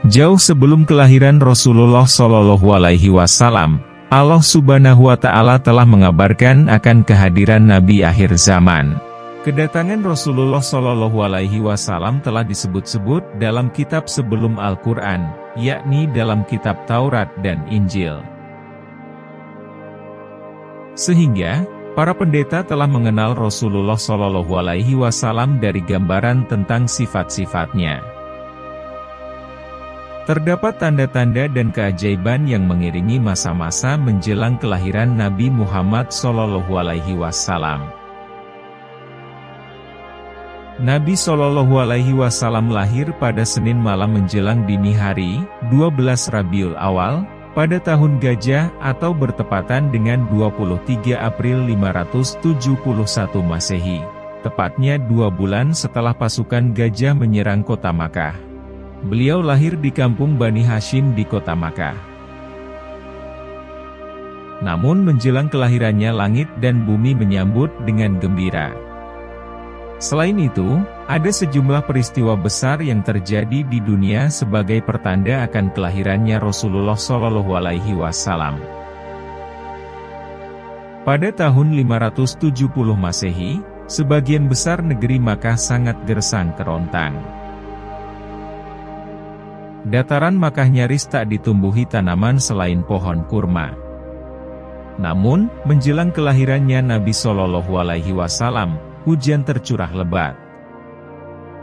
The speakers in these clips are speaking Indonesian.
Jauh sebelum kelahiran Rasulullah Shallallahu Alaihi Wasallam, Allah Subhanahu wa Ta'ala telah mengabarkan akan kehadiran Nabi akhir zaman. Kedatangan Rasulullah Shallallahu Alaihi Wasallam telah disebut-sebut dalam kitab sebelum Al-Quran, yakni dalam kitab Taurat dan Injil. Sehingga, para pendeta telah mengenal Rasulullah Shallallahu Alaihi Wasallam dari gambaran tentang sifat-sifatnya. Terdapat tanda-tanda dan keajaiban yang mengiringi masa-masa menjelang kelahiran Nabi Muhammad Shallallahu Alaihi Wasallam. Nabi Shallallahu Alaihi Wasallam lahir pada Senin malam menjelang dini hari, 12 Rabiul Awal, pada tahun Gajah atau bertepatan dengan 23 April 571 Masehi, tepatnya 2 bulan setelah pasukan Gajah menyerang kota Makkah. Beliau lahir di kampung Bani Hashim di kota Makkah. Namun menjelang kelahirannya langit dan bumi menyambut dengan gembira. Selain itu, ada sejumlah peristiwa besar yang terjadi di dunia sebagai pertanda akan kelahirannya Rasulullah Shallallahu Alaihi Wasallam. Pada tahun 570 Masehi, sebagian besar negeri Makkah sangat gersang kerontang. Dataran Makkah nyaris tak ditumbuhi tanaman selain pohon kurma. Namun, menjelang kelahirannya Nabi Shallallahu Alaihi Wasallam, hujan tercurah lebat.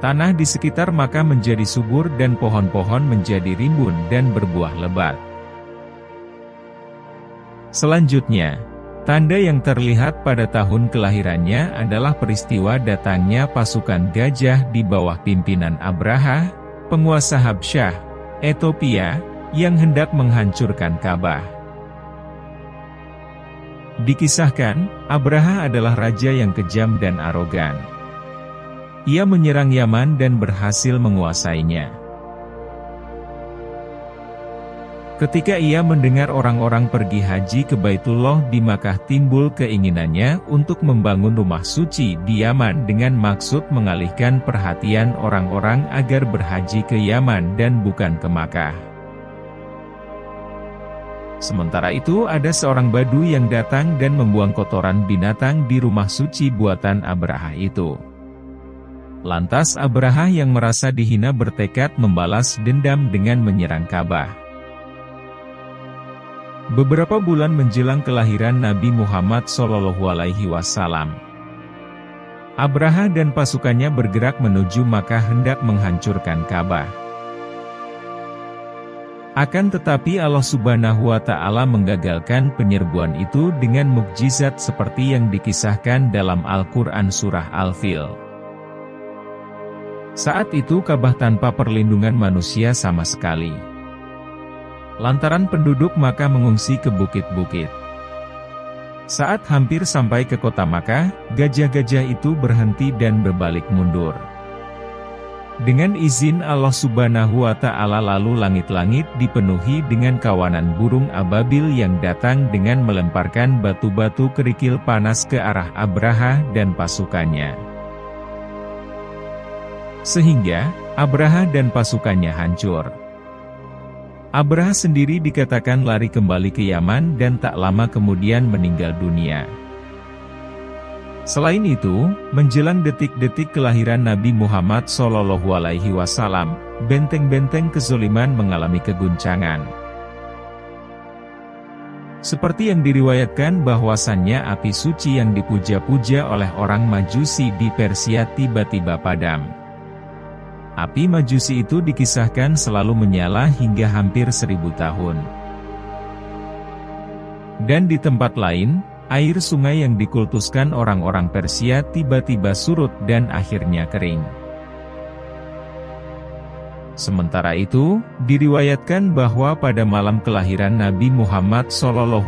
Tanah di sekitar Makkah menjadi subur dan pohon-pohon menjadi rimbun dan berbuah lebat. Selanjutnya, tanda yang terlihat pada tahun kelahirannya adalah peristiwa datangnya pasukan Gajah di bawah pimpinan Abraha, penguasa Habsyah, Ethiopia, yang hendak menghancurkan Ka'bah. Dikisahkan, Abraha adalah raja yang kejam dan arogan. Ia menyerang Yaman dan berhasil menguasainya. Ketika ia mendengar orang-orang pergi haji ke Baitullah di Makkah, timbul keinginannya untuk membangun rumah suci di Yaman dengan maksud mengalihkan perhatian orang-orang agar berhaji ke Yaman dan bukan ke Makkah. Sementara itu ada seorang Badu yang datang dan membuang kotoran binatang di rumah suci buatan Abraha itu. Lantas Abraha yang merasa dihina bertekad membalas dendam dengan menyerang Ka'bah. Beberapa bulan menjelang kelahiran Nabi Muhammad Shallallahu Alaihi Wasallam, Abraha dan pasukannya bergerak menuju Makkah hendak menghancurkan Ka'bah. Akan tetapi Allah Subhanahu wa Ta'ala menggagalkan penyerbuan itu dengan mukjizat seperti yang dikisahkan dalam Al-Quran Surah Al-Fil. Saat itu Ka'bah tanpa perlindungan manusia sama sekali. Lantaran penduduk Makkah mengungsi ke bukit-bukit. Saat hampir sampai ke kota Makkah, gajah-gajah itu berhenti dan berbalik mundur. Dengan izin Allah Subhanahu wa Ta'ala lalu langit-langit dipenuhi dengan kawanan burung ababil yang datang dengan melemparkan batu-batu kerikil panas ke arah Abraha dan pasukannya. Sehingga, Abraha dan pasukannya hancur. Abraha sendiri dikatakan lari kembali ke Yaman dan tak lama kemudian meninggal dunia. Selain itu, menjelang detik-detik kelahiran Nabi Muhammad Shallallahu Alaihi Wasallam, benteng-benteng kezoliman mengalami keguncangan. Seperti yang diriwayatkan bahwasannya api suci yang dipuja-puja oleh orang Majusi di Persia tiba-tiba padam. Api Majusi itu dikisahkan selalu menyala hingga hampir 1000 tahun. Dan di tempat lain, air sungai yang dikultuskan orang-orang Persia tiba-tiba surut dan akhirnya kering. Sementara itu, diriwayatkan bahwa pada malam kelahiran Nabi Muhammad SAW,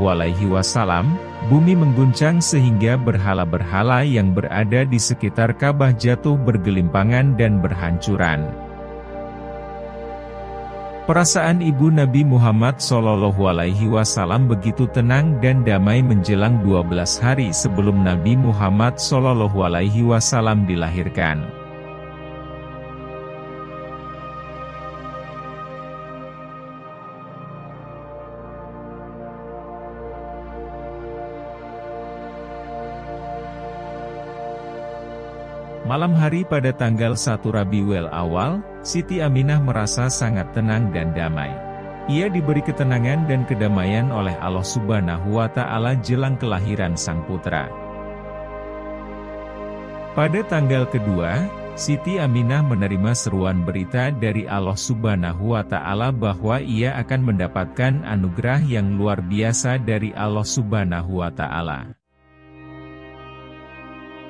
bumi mengguncang sehingga berhala-berhala yang berada di sekitar Ka'bah jatuh bergelimpangan dan berhancuran. Perasaan ibu Nabi Muhammad SAW begitu tenang dan damai menjelang 12 hari sebelum Nabi Muhammad SAW dilahirkan. Malam hari pada tanggal 1 Rabiul Awal, Siti Aminah merasa sangat tenang dan damai. Ia diberi ketenangan dan kedamaian oleh Allah Subhanahu wa Ta'ala jelang kelahiran sang putra. Pada tanggal kedua, Siti Aminah menerima seruan berita dari Allah Subhanahu wa Ta'ala bahwa ia akan mendapatkan anugerah yang luar biasa dari Allah Subhanahu wa Ta'ala.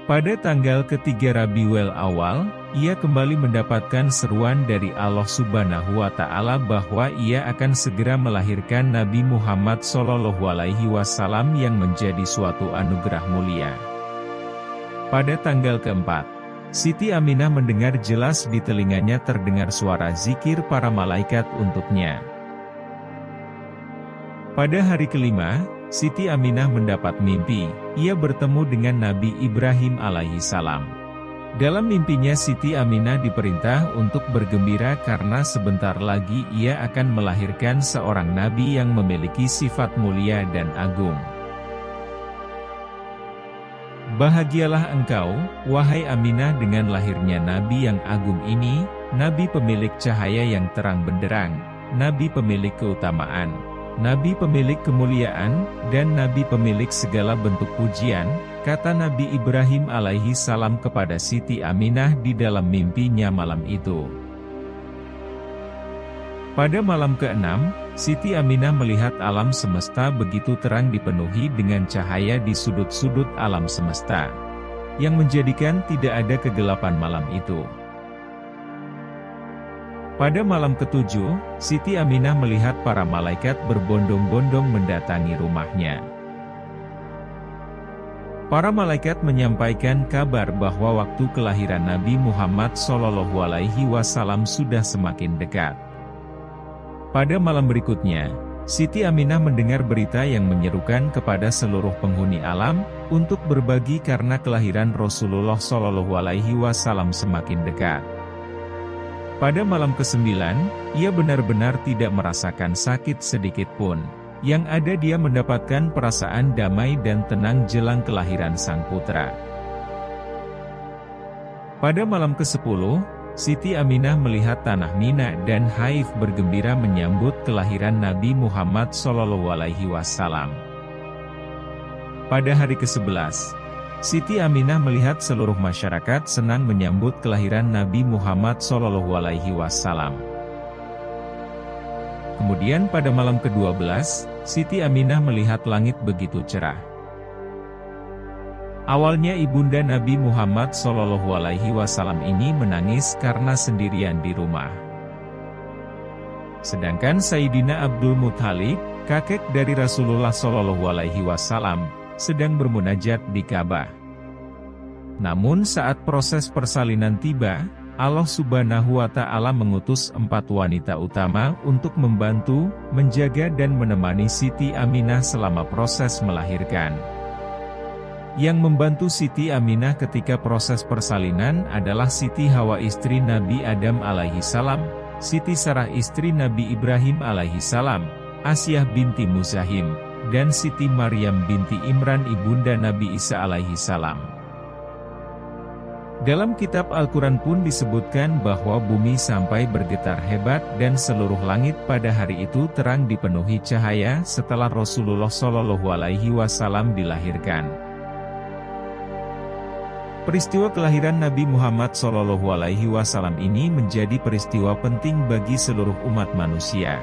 Pada tanggal ketiga Rabiul Awal, ia kembali mendapatkan seruan dari Allah Subhanahu wa Ta'ala bahwa ia akan segera melahirkan Nabi Muhammad SAW yang menjadi suatu anugerah mulia. Pada tanggal keempat, Siti Aminah mendengar jelas di telinganya terdengar suara zikir para malaikat untuknya. Pada hari kelima, Siti Aminah mendapat mimpi, ia bertemu dengan Nabi Ibrahim alaihissalam. Dalam mimpinya Siti Aminah diperintah untuk bergembira karena sebentar lagi ia akan melahirkan seorang nabi yang memiliki sifat mulia dan agung. Bahagialah engkau, wahai Aminah dengan lahirnya nabi yang agung ini, nabi pemilik cahaya yang terang benderang, nabi pemilik keutamaan, nabi pemilik kemuliaan, dan nabi pemilik segala bentuk pujian, kata Nabi Ibrahim alaihi salam kepada Siti Aminah di dalam mimpinya malam itu. Pada malam ke-6, Siti Aminah melihat alam semesta begitu terang dipenuhi dengan cahaya di sudut-sudut alam semesta, yang menjadikan tidak ada kegelapan malam itu. Pada malam ke-7, Siti Aminah melihat para malaikat berbondong-bondong mendatangi rumahnya. Para malaikat menyampaikan kabar bahwa waktu kelahiran Nabi Muhammad SAW sudah semakin dekat. Pada malam berikutnya, Siti Aminah mendengar berita yang menyerukan kepada seluruh penghuni alam, untuk berbagi karena kelahiran Rasulullah SAW semakin dekat. Pada malam ke-9, ia benar-benar tidak merasakan sakit sedikit pun. Yang ada dia mendapatkan perasaan damai dan tenang jelang kelahiran sang putra. Pada malam ke-10, Siti Aminah melihat tanah Mina dan Haif bergembira menyambut kelahiran Nabi Muhammad SAW. Pada hari ke-11, Siti Aminah melihat seluruh masyarakat senang menyambut kelahiran Nabi Muhammad SAW. Kemudian pada malam ke-12, Siti Aminah melihat langit begitu cerah. Awalnya ibunda Nabi Muhammad SAW ini menangis karena sendirian di rumah. Sedangkan Sayyidina Abdul Muthalib, kakek dari Rasulullah SAW, sedang bermunajat di Ka'bah. Namun saat proses persalinan tiba, Allah Subhanahu wa Ta'ala mengutus 4 wanita utama untuk membantu, menjaga dan menemani Siti Aminah selama proses melahirkan. Yang membantu Siti Aminah ketika proses persalinan adalah Siti Hawa istri Nabi Adam alaihissalam, Siti Sarah istri Nabi Ibrahim alaihissalam, Asyah binti Muzahim, dan Siti Maryam binti Imran ibunda Nabi Isa alaihissalam. Dalam kitab Al-Quran pun disebutkan bahwa bumi sampai bergetar hebat dan seluruh langit pada hari itu terang dipenuhi cahaya setelah Rasulullah SAW dilahirkan. Peristiwa kelahiran Nabi Muhammad SAW ini menjadi peristiwa penting bagi seluruh umat manusia.